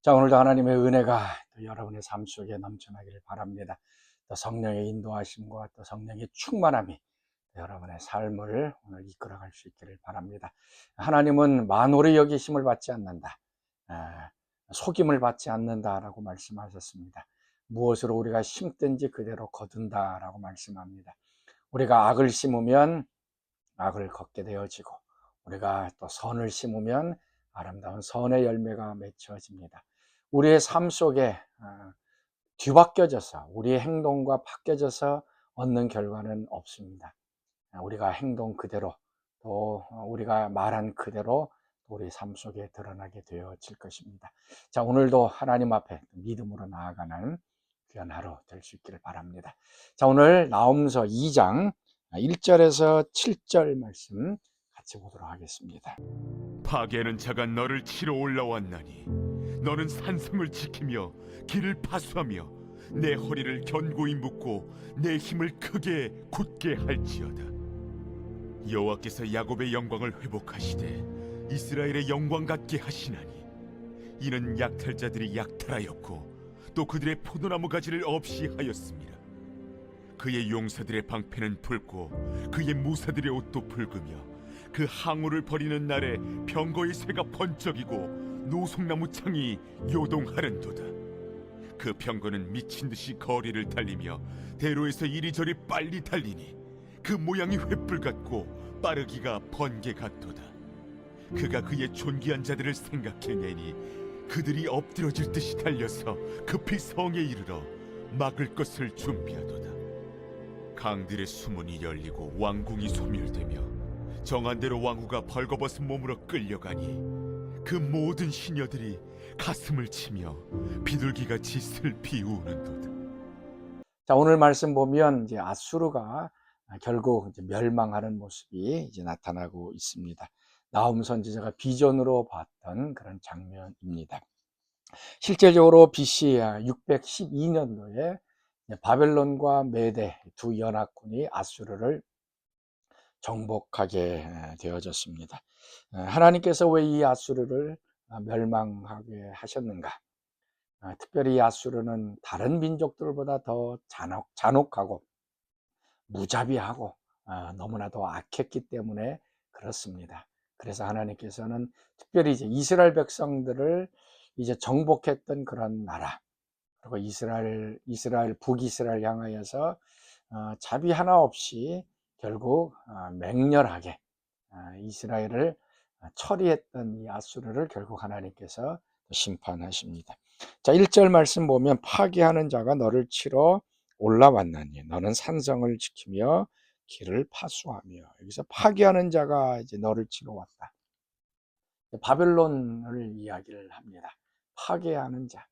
자, 오늘도 하나님의 은혜가 또 여러분의 삶 속에 넘쳐나기를 바랍니다. 또 성령의 인도하심과 또 성령의 충만함이 여러분의 삶을 오늘 이끌어갈 수 있기를 바랍니다. 하나님은 만홀의 여기심을 받지 않는다. 속임을 받지 않는다라고 말씀하셨습니다. 무엇으로 우리가 심든지 그대로 거둔다라고 말씀합니다. 우리가 악을 심으면 악을 걷게 되어지고, 우리가 또 선을 심으면 아름다운 선의 열매가 맺혀집니다. 우리의 삶 속에 뒤바뀌어져서 우리의 행동과 바뀌어져서 얻는 결과는 없습니다. 우리가 행동 그대로, 또 우리가 말한 그대로 우리 삶 속에 드러나게 되어질 것입니다. 자, 오늘도 하나님 앞에 믿음으로 나아가는 귀한 하루 될 수 있기를 바랍니다. 자, 오늘 나홈서 2장 1절에서 7절 말씀 같이 보도록 하겠습니다. 파괴하는 자가 너를 치러 올라왔나니 너는 산성을 지키며 길을 파수하며 내 허리를 견고히 묶고 내 힘을 크게 굳게 할지어다. 여호와께서 야곱의 영광을 회복하시되 이스라엘의 영광 같게 하시나니 이는 약탈자들이 약탈하였고 또 그들의 포도나무 가지를 없이 하였습니다. 그의 용사들의 방패는 붉고 그의 무사들의 옷도 붉으며 그 항우를 버리는 날에 병거의 새가 번쩍이고 노송나무 창이 요동하는도다. 그 병거는 미친 듯이 거리를 달리며 대로에서 이리저리 빨리 달리니 그 모양이 횃불 같고 빠르기가 번개 같도다. 그가 그의 존귀한 자들을 생각해내니 그들이 엎드러질 듯이 달려서 급히 성에 이르러 막을 것을 준비하도다. 강들의 수문이 열리고 왕궁이 소멸되며 정한 대로 왕후가 벌거벗은 몸으로 끌려가니 그 모든 시녀들이 가슴을 치며 비둘기같이 슬피 우는도다. 자, 오늘 말씀 보면 이제 아수르가 결국 이제 멸망하는 모습이 이제 나타나고 있습니다. 나홈 선지자가 비전으로 봤던 그런 장면입니다. 실제적으로 BC 612년도에 바벨론과 메대 두 연합군이 아수르를 정복하게 되어졌습니다. 하나님께서 왜 이 아수르를 멸망하게 하셨는가? 특별히 이 아수르는 다른 민족들보다 더 잔혹하고 무자비하고 너무나도 악했기 때문에 그렇습니다. 그래서 하나님께서는 특별히 이제 이스라엘 백성들을 이제 정복했던 그런 나라, 그리고 북이스라엘 향하여서 자비 하나 없이 결국 맹렬하게 이스라엘을 처리했던 이 아수르를 결국 하나님께서 심판하십니다. 자, 1절 말씀 보면 파괴하는 자가 너를 치러 올라왔나니 너는 산성을 지키며 길을 파수하며, 여기서 파괴하는 자가 이제 너를 치러 왔다. 바벨론을 이야기를 합니다. 파괴하는 자.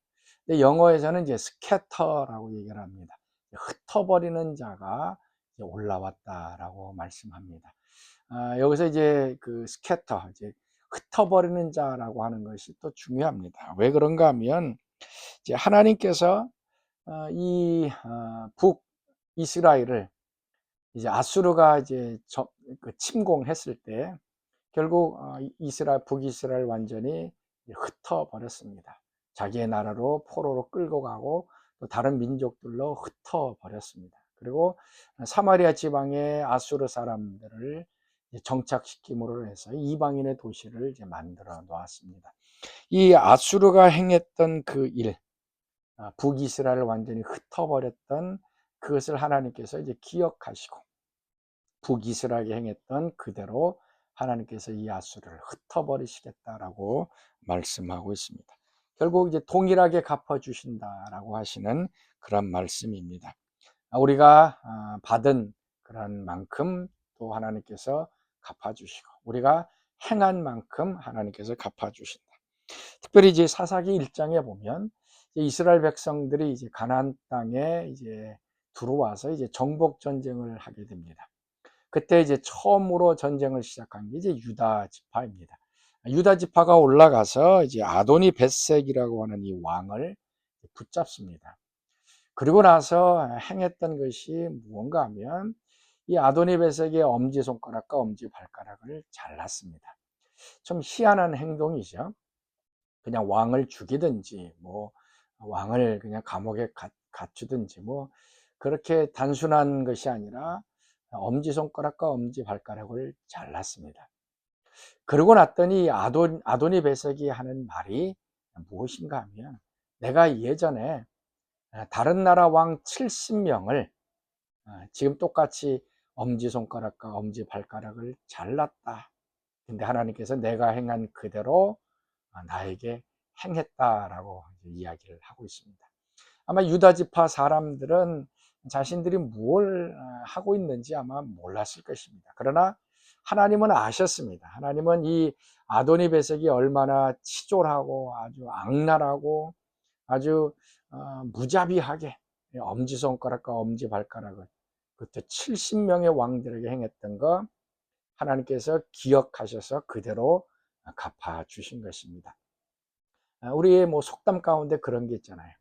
근데 영어에서는 이제 스캐터라고 얘기를 합니다. 흩어버리는 자가 이제 올라왔다라고 말씀합니다. 여기서 이제 그 스캐터, 이제 흩어버리는 자라고 하는 것이 또 중요합니다. 왜 그런가 하면 이제 하나님께서 이 북이스라엘을 이제 아수르가 이제 침공했을 때 결국 북이스라엘 완전히 흩어버렸습니다. 자기의 나라로 포로로 끌고 가고 또 다른 민족들로 흩어버렸습니다. 그리고 사마리아 지방의 아수르 사람들을 정착시킴으로 해서 이방인의 도시를 이제 만들어 놓았습니다. 이 아수르가 행했던 그 일, 북이스라엘을 완전히 흩어버렸던 그것을 하나님께서 이제 기억하시고 북이스라엘이 행했던 그대로 하나님께서 이 아수르를 흩어버리시겠다라고 말씀하고 있습니다. 결국 이제 동일하게 갚아주신다라고 하시는 그런 말씀입니다. 우리가 받은 그런 만큼 또 하나님께서 갚아주시고, 우리가 행한 만큼 하나님께서 갚아주신다. 특별히 이제 사사기 1장에 보면 이스라엘 백성들이 이제 가나안 땅에 이제 들어와서 이제 정복 전쟁을 하게 됩니다. 그때 이제 처음으로 전쟁을 시작한 게 이제 유다 지파입니다. 유다 지파가 올라가서 이제 아도니 벳색이라고 하는 이 왕을 붙잡습니다. 그리고 나서 행했던 것이 무언가 하면 이 아도니 벳색의 엄지손가락과 엄지발가락을 잘랐습니다. 좀 희한한 행동이죠. 그냥 왕을 죽이든지 뭐 왕을 그냥 감옥에 갇히든지 뭐 그렇게 단순한 것이 아니라 엄지손가락과 엄지발가락을 잘랐습니다. 그러고 났더니 아도니 베섹이 하는 말이 무엇인가 하면, 내가 예전에 다른 나라 왕 70명을 지금 똑같이 엄지손가락과 엄지발가락을 잘랐다. 근데 하나님께서 내가 행한 그대로 나에게 행했다라고 이야기를 하고 있습니다. 아마 유다 지파 사람들은 자신들이 뭘 하고 있는지 아마 몰랐을 것입니다. 그러나 하나님은 아셨습니다. 하나님은 이 아도니 베섹이 얼마나 치졸하고 아주 악랄하고 아주 무자비하게 엄지손가락과 엄지발가락을 그때 70명의 왕들에게 행했던 거 하나님께서 기억하셔서 그대로 갚아주신 것입니다. 우리의 뭐 속담 가운데 그런 게 있잖아요.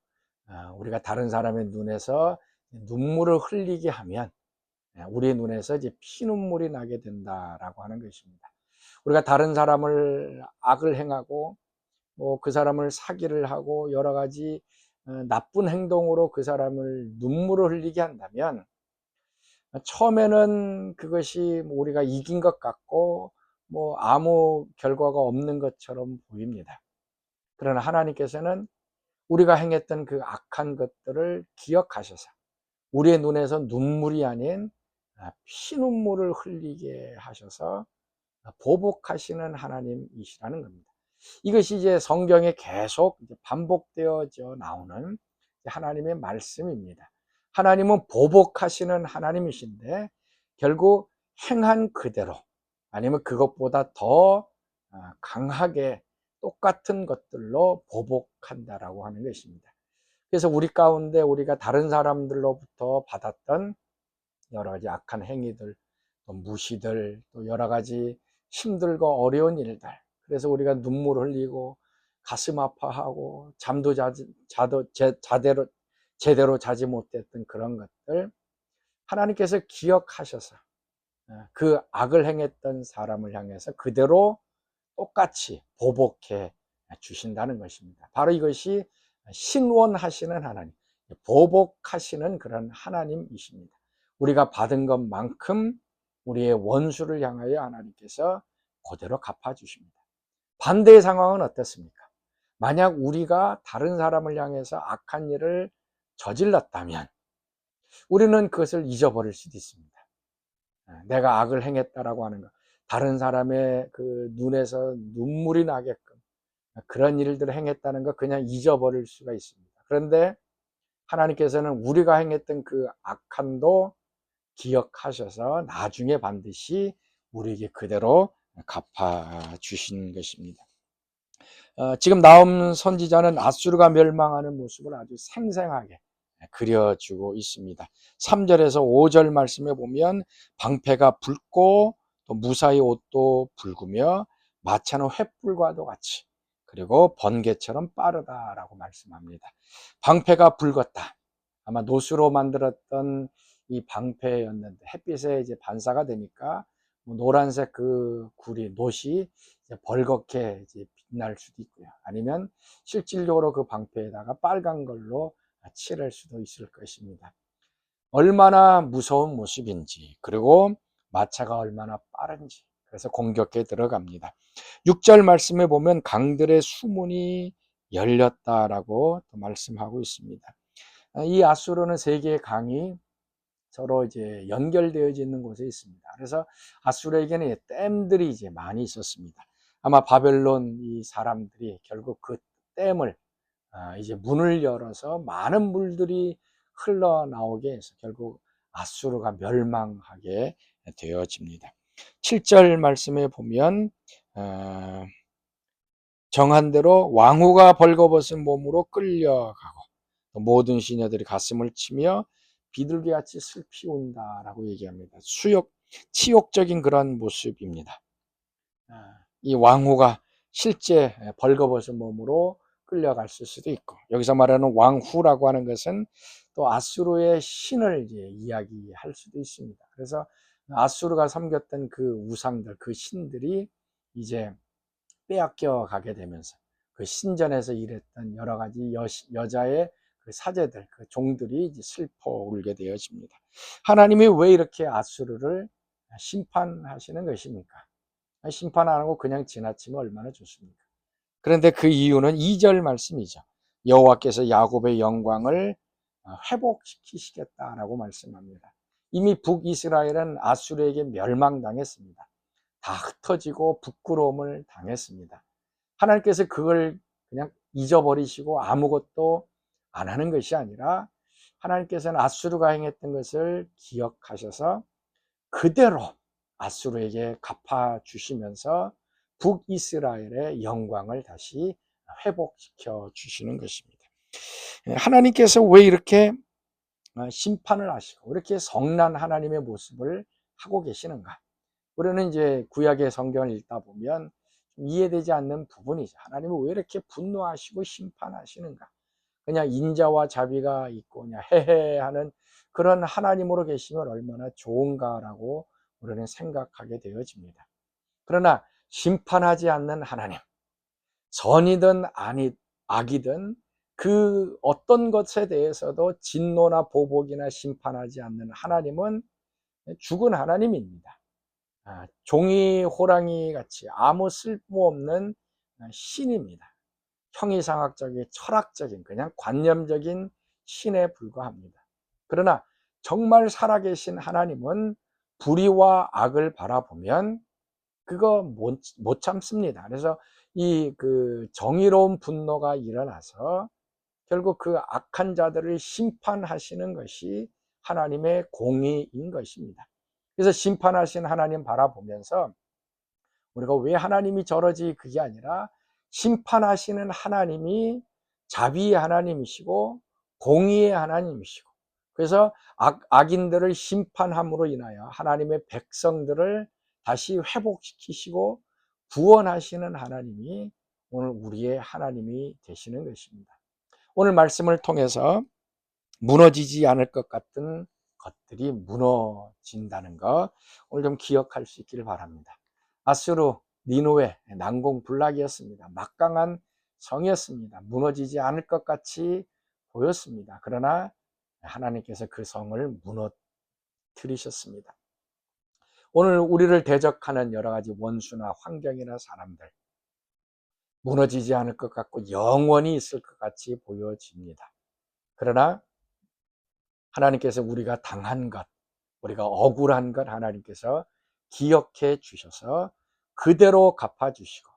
우리가 다른 사람의 눈에서 눈물을 흘리게 하면 우리의 눈에서 이제 피눈물이 나게 된다라고 하는 것입니다. 우리가 다른 사람을 악을 행하고 뭐 그 사람을 사기를 하고 여러 가지 나쁜 행동으로 그 사람을 눈물을 흘리게 한다면 처음에는 그것이 뭐 우리가 이긴 것 같고 뭐 아무 결과가 없는 것처럼 보입니다. 그러나 하나님께서는 우리가 행했던 그 악한 것들을 기억하셔서 우리의 눈에서 눈물이 아닌 피눈물을 흘리게 하셔서 보복하시는 하나님이시라는 겁니다. 이것이 이제 성경에 계속 반복되어져 나오는 하나님의 말씀입니다. 하나님은 보복하시는 하나님이신데 결국 행한 그대로 아니면 그것보다 더 강하게 똑같은 것들로 보복한다라고 하는 것입니다. 그래서 우리 가운데 우리가 다른 사람들로부터 받았던 여러 가지 악한 행위들, 또 무시들, 또 여러 가지 힘들고 어려운 일들, 그래서 우리가 눈물 흘리고 가슴 아파하고 잠도 제대로 자지 못했던 그런 것들 하나님께서 기억하셔서 그 악을 행했던 사람을 향해서 그대로 똑같이 보복해 주신다는 것입니다. 바로 이것이 신원하시는 하나님, 보복하시는 그런 하나님이십니다. 우리가 받은 것만큼 우리의 원수를 향하여 하나님께서 그대로 갚아주십니다. 반대의 상황은 어떻습니까? 만약 우리가 다른 사람을 향해서 악한 일을 저질렀다면 우리는 그것을 잊어버릴 수도 있습니다. 내가 악을 행했다라고 하는 것, 다른 사람의 그 눈에서 눈물이 나게끔 그런 일들을 행했다는 것 그냥 잊어버릴 수가 있습니다. 그런데 하나님께서는 우리가 행했던 그 악함도 기억하셔서 나중에 반드시 우리에게 그대로 갚아주신 것입니다. 지금 나옴 선지자는 아수르가 멸망하는 모습을 아주 생생하게 그려주고 있습니다. 3절에서 5절 말씀에 보면 방패가 붉고 또 무사히 옷도 붉으며 마차는 횃불과도 같이 그리고 번개처럼 빠르다라고 말씀합니다. 방패가 붉었다. 아마 노수로 만들었던 이 방패였는데 햇빛에 이제 반사가 되니까 노란색 그 구리 놋이 벌겋게 이제 빛날 수도 있고요. 아니면 실질적으로 그 방패에다가 빨간 걸로 칠할 수도 있을 것입니다. 얼마나 무서운 모습인지 그리고 마차가 얼마나 빠른지 그래서 공격에 들어갑니다. 6절 말씀에 보면 강들의 수문이 열렸다라고 말씀하고 있습니다. 이 아수르는 세 개의 강이 서로 이제 연결되어져 있는 곳에 있습니다. 그래서 아수르에게는 댐들이 이제 많이 있었습니다. 아마 바벨론 이 사람들이 결국 그 댐을 이제 문을 열어서 많은 물들이 흘러나오게 해서 결국 아수르가 멸망하게 되어집니다. 7절 말씀에 보면 정한 대로 왕후가 벌거벗은 몸으로 끌려가고 모든 시녀들이 가슴을 치며 비둘기같이 슬피 운다라고 얘기합니다. 치욕적인 그런 모습입니다. 이 왕후가 실제 벌거벗은 몸으로 끌려갈 수도 있고 여기서 말하는 왕후라고 하는 것은 또 아수르의 신을 이제 이야기할 수도 있습니다. 그래서 아수르가 섬겼던 그 우상들, 그 신들이 이제 빼앗겨 가게 되면서 그 신전에서 일했던 여러 가지 여자의 그 사제들, 그 종들이 이제 슬퍼 울게 되어집니다. 하나님이 왜 이렇게 아수르를 심판하시는 것입니까? 심판 안 하고 그냥 지나치면 얼마나 좋습니까? 그런데 그 이유는 2절 말씀이죠. 여호와께서 야곱의 영광을 회복시키시겠다라고 말씀합니다. 이미 북이스라엘은 아수르에게 멸망당했습니다. 다 흩어지고 부끄러움을 당했습니다. 하나님께서 그걸 그냥 잊어버리시고 아무것도 안 하는 것이 아니라 하나님께서는 아수르가 행했던 것을 기억하셔서 그대로 아수르에게 갚아주시면서 북이스라엘의 영광을 다시 회복시켜 주시는 것입니다. 하나님께서 왜 이렇게 심판을 하시고 이렇게 성난 하나님의 모습을 하고 계시는가? 우리는 이제 구약의 성경을 읽다 보면 이해되지 않는 부분이죠. 하나님은 왜 이렇게 분노하시고 심판하시는가? 그냥 인자와 자비가 있고 그냥 해해하는 그런 하나님으로 계시면 얼마나 좋은가라고 우리는 생각하게 되어집니다. 그러나 심판하지 않는 하나님, 선이든 악이든 그 어떤 것에 대해서도 진노나 보복이나 심판하지 않는 하나님은 죽은 하나님입니다. 종이 호랑이 같이 아무 쓸모없는 신입니다. 형이상학적인 철학적인 그냥 관념적인 신에 불과합니다. 그러나 정말 살아계신 하나님은 불의와 악을 바라보면 그거 못 참습니다. 그래서 이 그 정의로운 분노가 일어나서 결국 그 악한 자들을 심판하시는 것이 하나님의 공의인 것입니다. 그래서 심판하신 하나님 바라보면서 우리가 왜 하나님이 저러지 그게 아니라 심판하시는 하나님이 자비의 하나님이시고 공의의 하나님이시고 그래서 악인들을 심판함으로 인하여 하나님의 백성들을 다시 회복시키시고 구원하시는 하나님이 오늘 우리의 하나님이 되시는 것입니다. 오늘 말씀을 통해서 무너지지 않을 것 같은 것들이 무너진다는 것 오늘 좀 기억할 수 있기를 바랍니다. 아수르, 니느웨 난공불락이었습니다. 막강한 성이었습니다. 무너지지 않을 것 같이 보였습니다. 그러나 하나님께서 그 성을 무너뜨리셨습니다. 오늘 우리를 대적하는 여러 가지 원수나 환경이나 사람들 무너지지 않을 것 같고 영원히 있을 것 같이 보여집니다. 그러나 하나님께서 우리가 당한 것, 우리가 억울한 것 하나님께서 기억해 주셔서 그대로 갚아주시고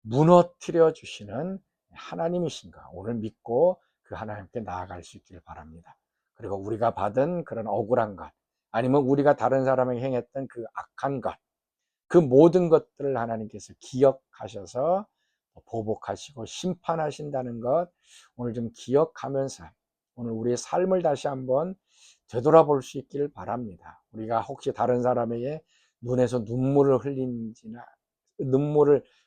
무너뜨려 주시는 하나님이신가 오늘 믿고 그 하나님께 나아갈 수 있기를 바랍니다. 그리고 우리가 받은 그런 억울한 것 아니면 우리가 다른 사람에게 행했던 그 악한 것 그 모든 것들을 하나님께서 기억하셔서 보복하시고 심판하신다는 것 오늘 좀 기억하면서 오늘 우리의 삶을 다시 한번 되돌아볼 수 있기를 바랍니다. 우리가 혹시 다른 사람에게 눈에서 눈물을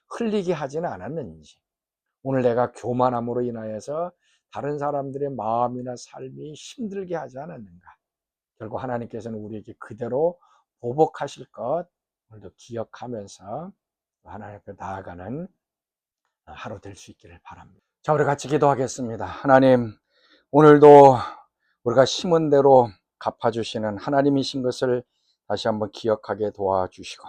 흘리게 하지는 않았는지 오늘 내가 교만함으로 인하여서 다른 사람들의 마음이나 삶이 힘들게 하지 않았는가 결국 하나님께서는 우리에게 그대로 보복하실 것 오늘도 기억하면서 하나님 앞에 나아가는 하루 될 수 있기를 바랍니다. 자, 우리 같이 기도하겠습니다. 하나님, 오늘도 우리가 심은 대로 갚아주시는 하나님이신 것을 다시 한번 기억하게 도와주시고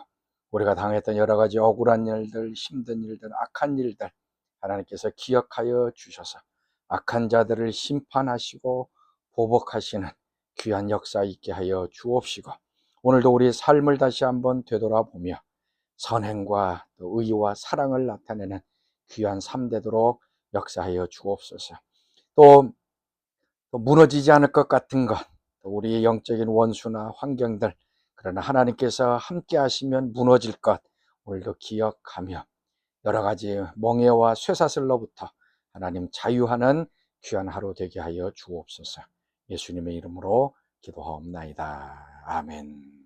우리가 당했던 여러 가지 억울한 일들, 힘든 일들, 악한 일들 하나님께서 기억하여 주셔서 악한 자들을 심판하시고 보복하시는 귀한 역사 있게 하여 주옵시고 오늘도 우리의 삶을 다시 한번 되돌아보며 선행과 또 의와 사랑을 나타내는 귀한 삶 되도록 역사하여 주옵소서. 또 무너지지 않을 것 같은 것, 또 우리의 영적인 원수나 환경들, 그러나 하나님께서 함께 하시면 무너질 것 오늘도 기억하며 여러 가지 멍에와 쇠사슬로부터 하나님 자유하는 귀한 하루 되게 하여 주옵소서. 예수님의 이름으로 기도하옵나이다. 아멘.